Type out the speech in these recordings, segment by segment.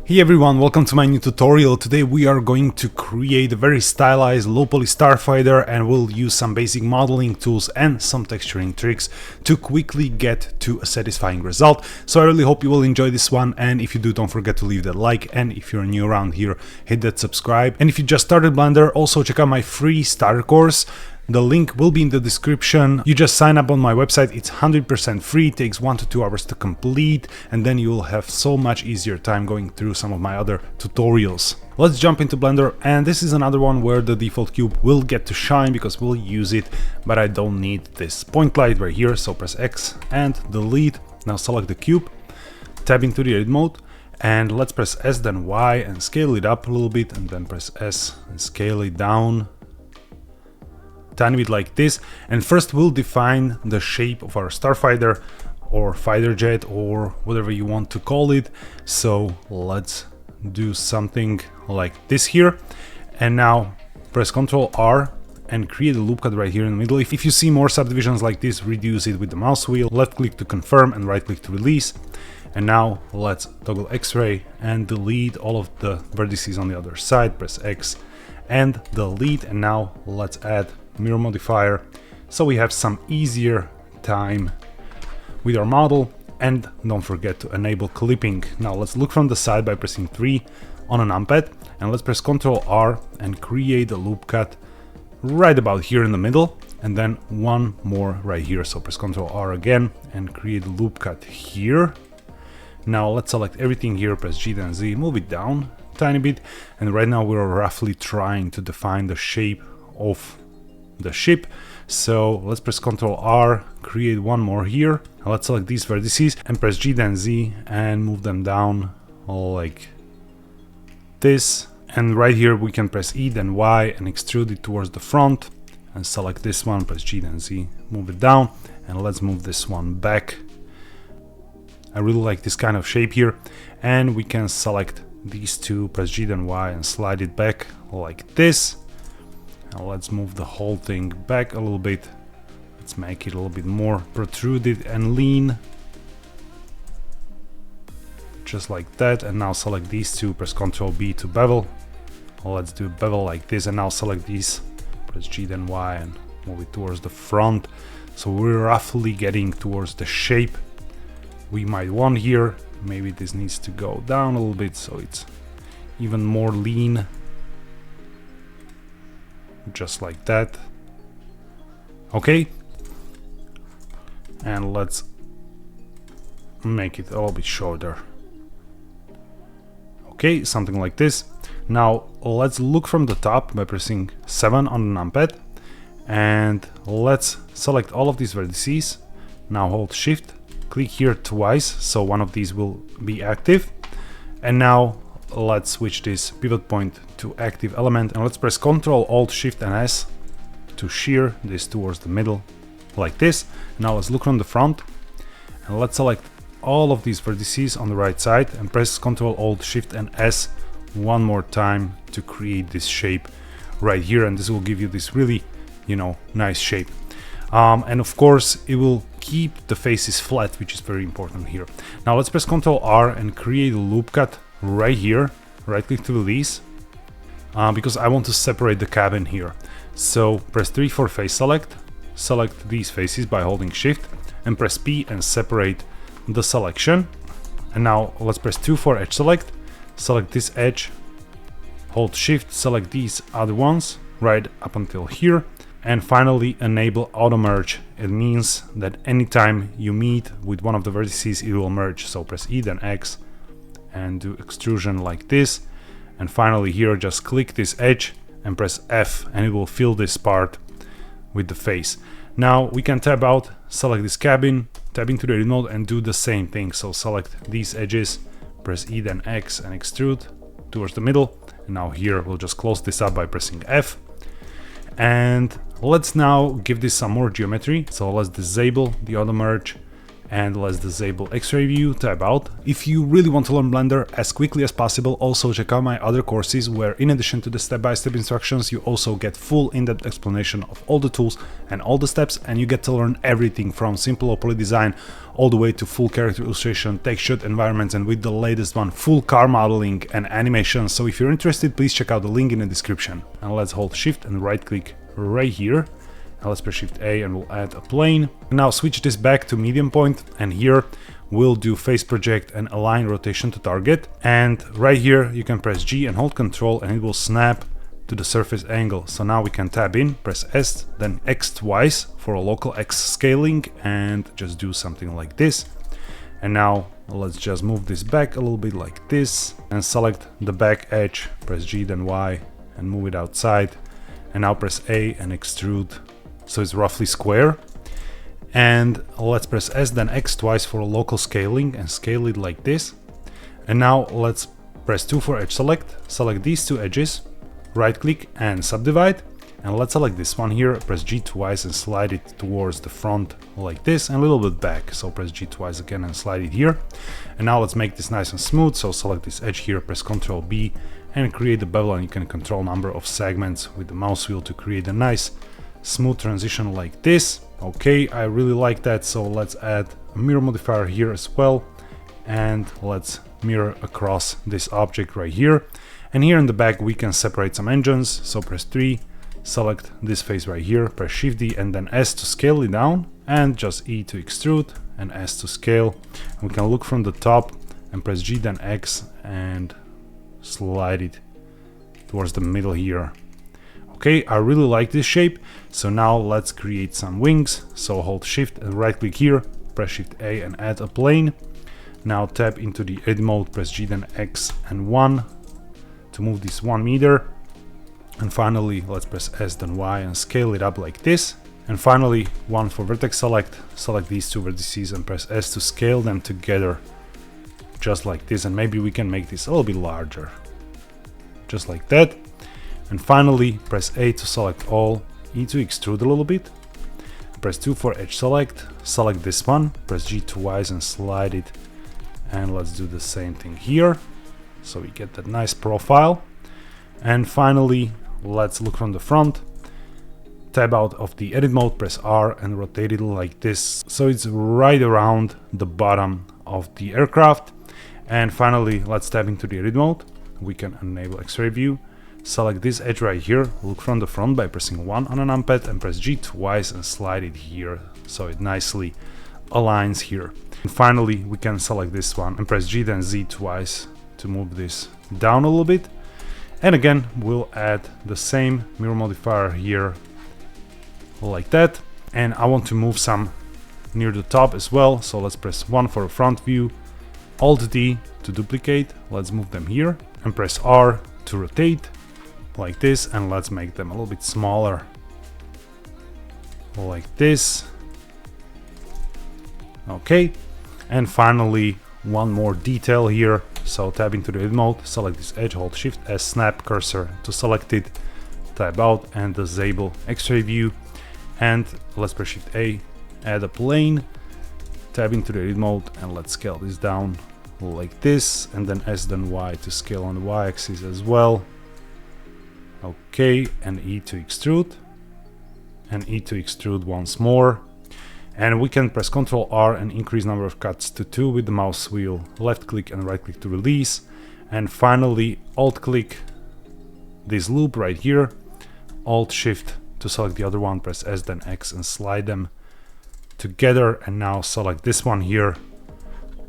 Hey everyone, welcome to my new tutorial. Today we are going to create a very stylized low poly Starfighter, and we'll use some basic modeling tools and some texturing tricks to quickly get to a satisfying result. So I really hope you will enjoy this one, and if you do, don't forget to leave that like, and if you're new around here, hit that subscribe. And if you just started Blender, also check out my free starter course. The link will be in the description. You just sign up on my website. It's 100% free, takes 1 to 2 hours to complete, and then you will have so much easier time going through some of my other tutorials. Let's jump into Blender, and this is another one where the default cube will get to shine because we'll use it, but I don't need this point light right here, so press X and delete. Now select the cube, tab into the edit mode, and let's press S then Y and scale it up a little bit, and then press S and scale it down tiny bit like this. And first we'll define the shape of our Starfighter or fighter jet or whatever you want to call it. So let's do something like this here, and now press Ctrl R and create a loop cut right here in the middle. If you see more subdivisions like this, reduce it with the mouse wheel, left click to confirm and right click to release. And now let's toggle X-ray and delete all of the vertices on the other side. Press X and delete, and now let's add mirror modifier so we have some easier time with our model. And don't forget to enable clipping. Now let's look from the side by pressing 3 on a numpad, and let's press Ctrl R and create a loop cut right about here in the middle, and then one more right here. So press Ctrl R again and create a loop cut here. Now let's select everything here, press G then Z, move it down a tiny bit, and right now we're roughly trying to define the shape of the ship. So let's press Ctrl R, create one more here, and let's select these vertices and press G then Z and move them down like this. And right here we can press E then Y and extrude it towards the front, and select this one, press G then Z, move it down, and let's move this one back. I really like this kind of shape here, and we can select these two, press G then Y and slide it back like this. Now let's move the whole thing back a little bit. Let's make it a little bit more protruded and lean, just like that. And now select these two, press Ctrl B to bevel. Let's do bevel like this, and now select these, press G then Y and move it towards the front. So we're roughly getting towards the shape we might want here. Maybe this needs to go down a little bit so it's even more lean, just like that. Okay, and let's make it a little bit shorter. Okay, something like this. Now let's look from the top by pressing 7 on the numpad, and let's select all of these vertices. Now hold shift, click here twice so one of these will be active, and now let's switch this pivot point to active element, and let's press Ctrl Alt Shift and S to shear this towards the middle like this. Now let's look from the front, and let's select all of these vertices on the right side and press Ctrl Alt Shift and S one more time to create this shape right here, and this will give you this really, nice shape. And of course it will keep the faces flat, which is very important here. Now let's press Ctrl R and create a loop cut right here, right click to release, because I want to separate the cabin here. So press 3 for face select, select these faces by holding shift, and press P and separate the selection. And now let's press 2 for edge select, select this edge, hold shift, select these other ones right up until here, and finally enable auto merge. It means that anytime you meet with one of the vertices it will merge. So press E then X and do extrusion like this, and finally here just click this edge and press F and it will fill this part with the face. Now we can tab out, select this cabin, tab into the edit mode and do the same thing. So select these edges, press E then X and extrude towards the middle, and now here we'll just close this up by pressing F. And let's now give this some more geometry. So let's disable the auto merge And let's disable X-ray view, tab out. If you really want to learn Blender as quickly as possible, also check out my other courses where in addition to the step-by-step instructions, you also get full in-depth explanation of all the tools and all the steps, and you get to learn everything from simple poly design all the way to full character illustration, textured environments, and with the latest one, full car modeling and animation. So if you're interested, please check out the link in the description. And let's hold Shift and right click right here. Now let's press Shift A and we'll add a plane. Now switch this back to medium point, and here we'll do face project and align rotation to target. And right here you can press G and hold Control and it will snap to the surface angle. So now we can tab in, press S, then X twice for a local X scaling, and just do something like this. And now let's just move this back a little bit like this and select the back edge, press G then Y and move it outside. And now press A and extrude so it's roughly square. And let's press S then X twice for a local scaling and scale it like this. And now let's press 2 for edge select, select these two edges, right click and subdivide, and let's select this one here, press G twice and slide it towards the front like this and a little bit back, so press G twice again and slide it here. And now let's make this nice and smooth, so select this edge here, press Ctrl B and create the bevel, and you can control number of segments with the mouse wheel to create a nice smooth transition like this. Okay, I really like that, so let's add a mirror modifier here as well, and let's mirror across this object right here. And here in the back we can separate some engines, so press 3, select this face right here, press Shift D and then S to scale it down, and just E to extrude and S to scale. And we can look from the top and press G then X and slide it towards the middle here. Okay, I really like this shape, so now let's create some wings. So hold Shift and right click here, press Shift A and add a plane. Now tap into the edit mode, press G then X and 1 to move this 1 meter. And finally let's press S then Y and scale it up like this. And finally 1 for vertex select, select these two vertices and press S to scale them together just like this. And maybe we can make this a little bit larger, just like that. And finally press A to select all, E to extrude a little bit, press 2 for edge select, select this one, press G twice and slide it, and let's do the same thing here so we get that nice profile. And finally let's look from the front, tab out of the edit mode, press R and rotate it like this so it's right around the bottom of the aircraft. And finally let's tab into the edit mode, we can enable X-ray view, select this edge right here, look from the front by pressing 1 on a numpad and press G twice and slide it here so it nicely aligns here. And finally we can select this one and press G then Z twice to move this down a little bit. And again we'll add the same mirror modifier here like that. And I want to move some near the top as well, so let's press 1 for a front view, Alt D to duplicate, let's move them here and press R to rotate like this, and let's make them a little bit smaller like this. Okay, and finally one more detail here, so tab into the edit mode, select this edge, hold Shift S, snap cursor to select it, tab out and disable X-ray view, and let's press Shift A, add a plane, tab into the edit mode and let's scale this down like this, and then S then Y to scale on the Y axis as well. Okay, and E to extrude, and E to extrude once more. And we can press Ctrl R and increase number of cuts to 2 with the mouse wheel, left click and right click to release. And finally Alt click this loop right here, Alt Shift to select the other one, press S then X and slide them together. And now select this one here,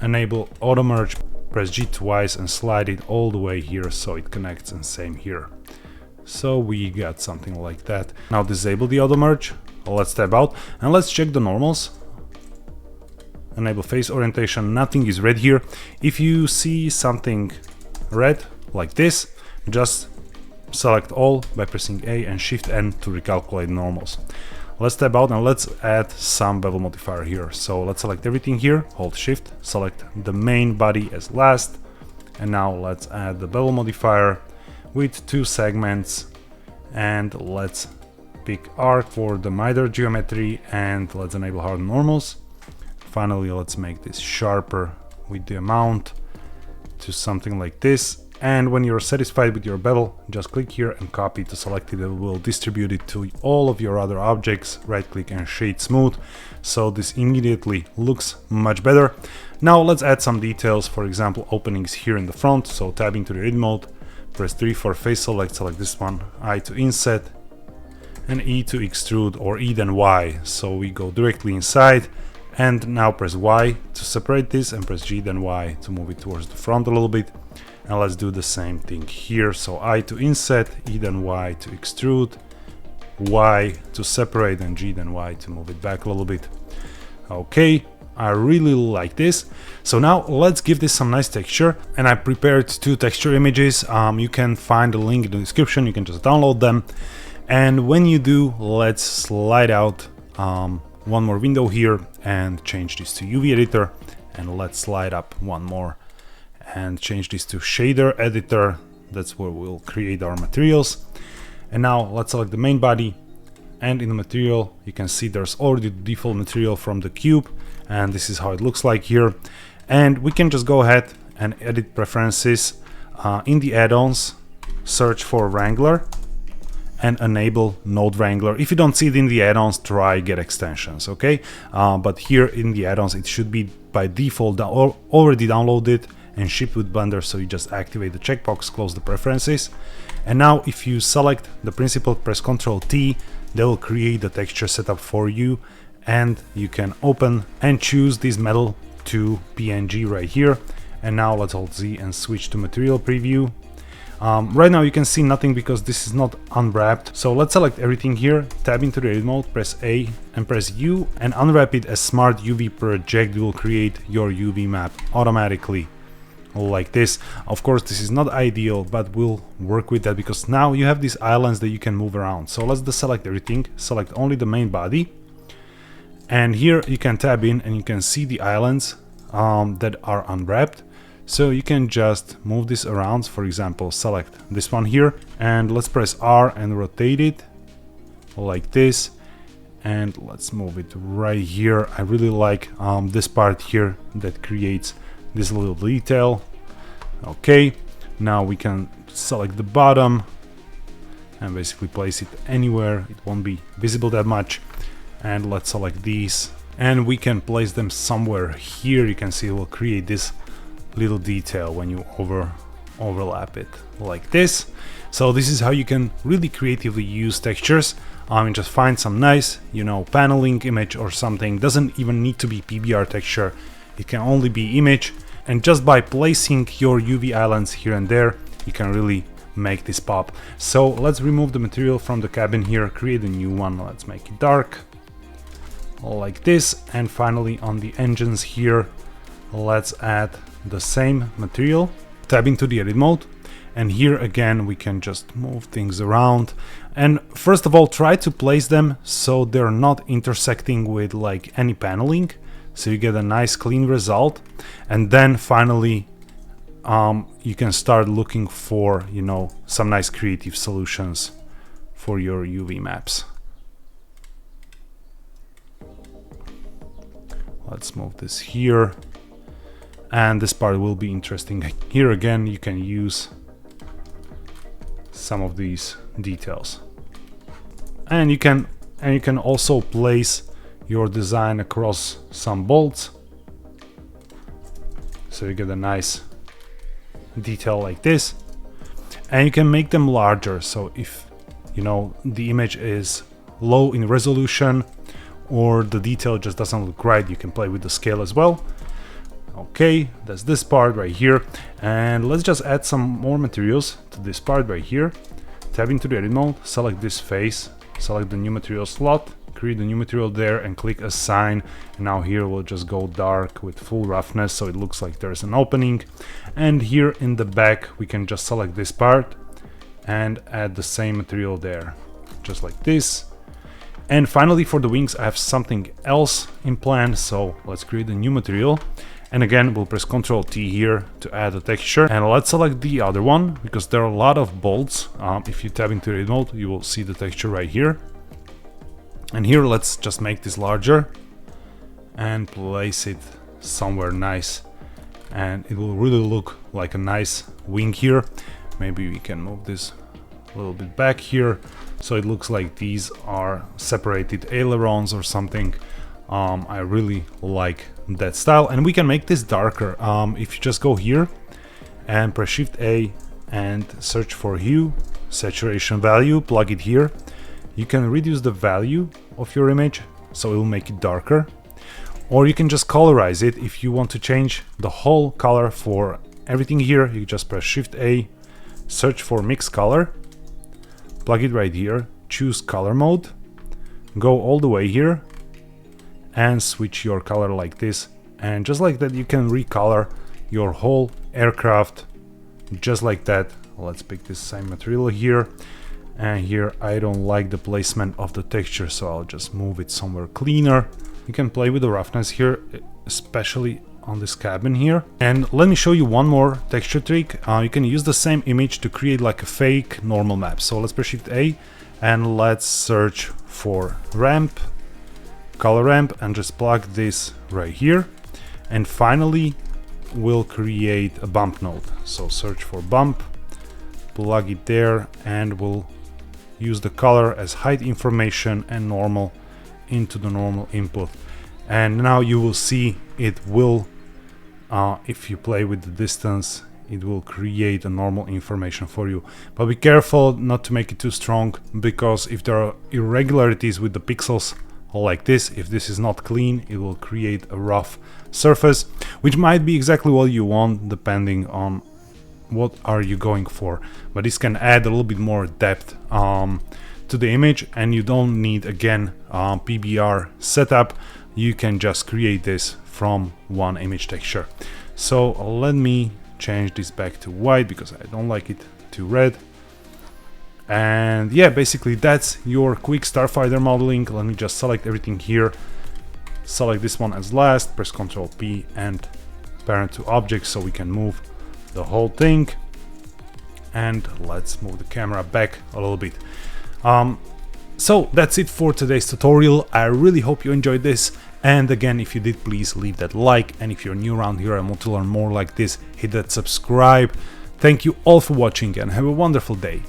enable auto merge, press G twice and slide it all the way here so it connects, and same here. So we got something like that. Now disable the auto merge, let's tab out and let's check the normals. Enable face orientation, nothing is red here. If you see something red like this, just select all by pressing A and Shift N to recalculate normals. Let's tab out and let's add some bevel modifier here. So let's select everything here, hold Shift, select the main body as last, and now let's add the bevel modifier with 2 segments, and let's pick arc for the miter geometry, and let's enable hard normals. finally let's make this sharper with the amount to something like this. And when you're satisfied with your bevel, just click here and copy to select it. It will distribute it to all of your other objects. Right click and shade smooth. So this immediately looks much better. Now let's add some details, for example openings here in the front. So tab into the edit mode, press 3 for face select, select this one, I to inset, and E to extrude, or E then Y. So we go directly inside, and now press Y to separate this, and press G then Y to move it towards the front a little bit. And let's do the same thing here. So I to inset, E then Y to extrude, Y to separate, and G then Y to move it back a little bit. Okay, I really like this. So now let's give this some nice texture, and I prepared 2 texture images. You can find the link in the description, you can just download them. And when you do, let's slide out one more window here and change this to UV editor, and let's slide up one more and change this to shader editor. That's where we'll create our materials. And now let's select the main body, and in the material you can see there's already the default material from the cube, and this is how it looks like here. And we can just go ahead and edit preferences in the add-ons, search for Wrangler and enable Node Wrangler. If you don't see it in the add-ons, try get extensions, okay? But here in the add-ons it should be by default already downloaded and shipped with Blender, so you just activate the checkbox, close the preferences. And now if you select the principal, press Ctrl T, they will create the texture setup for you, and you can open and choose this metal to PNG right here. And now let's hold Z and switch to material preview. Right now you can see nothing because this is not unwrapped. So let's select everything here, tab into the edit mode, press A and press U, and unwrap it as Smart UV Project will create your UV map automatically, like this. Of course this is not ideal, but we'll work with that because now you have these islands that you can move around. So let's deselect everything, select only the main body, and here you can tab in and you can see the islands that are unwrapped. So you can just move this around. For example, select this one here, and let's press R and rotate it like this, and let's move it right here. I really like this part here that creates this little detail. Okay, now we can select the bottom and basically place it anywhere. It won't be visible that much. And let's select these, and we can place them somewhere here. You can see it will create this little detail when you overlap it like this. So this is how you can really creatively use textures. And just find some nice, paneling image or something. Doesn't even need to be PBR texture, it can only be image, and just by placing your UV islands here and there you can really make this pop. So let's remove the material from the cabin here, create a new one. Let's make it dark like this, and finally on the engines here let's add the same material, tab into the edit mode, and here again we can just move things around. And first of all, try to place them so they're not intersecting with like any paneling, so you get a nice clean result. And then finally you can start looking for some nice creative solutions for your UV maps. Let's move this here. And this part will be interesting. Here again you can use some of these details, and you can also place your design across some bolts, so you get a nice detail like this. And you can make them larger, so if the image is low in resolution or the detail just doesn't look right, you can play with the scale as well. Okay, that's this part right here, and let's just add some more materials to this part right here. Tab into the edit mode, select this face, select the new material slot, create the new material there, and click assign. And now here we'll just go dark with full roughness, so it looks like there's an opening. And here in the back we can just select this part and add the same material there, just like this. And finally for the wings I have something else in plan, so let's create a new material. And again, we'll press Ctrl T here to add a texture. And let's select the other one, because there are a lot of bolts. If you tab into the edit mode, you will see the texture right here. And here, let's just make this larger. and place it somewhere nice, and it will really look like a nice wing here. Maybe we can move this a little bit back here so it looks like these are separated ailerons or something. I really like that style, and we can make this darker. If you just go here and press Shift A and search for hue, saturation value, plug it here, you can reduce the value of your image so it will make it darker, or you can just colorize it. If you want to change the whole color for everything here, you just press Shift A, search for mix color, plug it right here, choose color mode, go all the way here and switch your color like this, and just like that you can recolor your whole aircraft just like that. Let's pick this same material here, and here I don't like the placement of the texture, so I'll just move it somewhere cleaner. You can play with the roughness here, especially on this cabin here. And let me show you one more texture trick. You can use the same image to create like a fake normal map. So let's press Shift A and let's search for ramp, color ramp, and just plug this right here. And finally we'll create a bump node. So search for bump, plug it there, and we'll use the color as height information and normal into the normal input. And now you will see it will, if you play with the distance, it will create a normal information for you. But be careful not to make it too strong, because if there are irregularities with the pixels like this, if this is not clean, it will create a rough surface, which might be exactly what you want depending on what are you going for. But this can add a little bit more depth to the image, and you don't need again PBR setup. You can just create this from one image texture. So let me change this back to white because I don't like it too red. And yeah, basically that's your quick Starfighter modeling. Let me just select everything here, select this one as last, press Ctrl P and parent to object so we can move the whole thing. And let's move the camera back a little bit. So that's it for today's tutorial. I really hope you enjoyed this, and again, if you did, please leave that like, and if you're new around here and want to learn more like this, hit that subscribe. Thank you all for watching and have a wonderful day.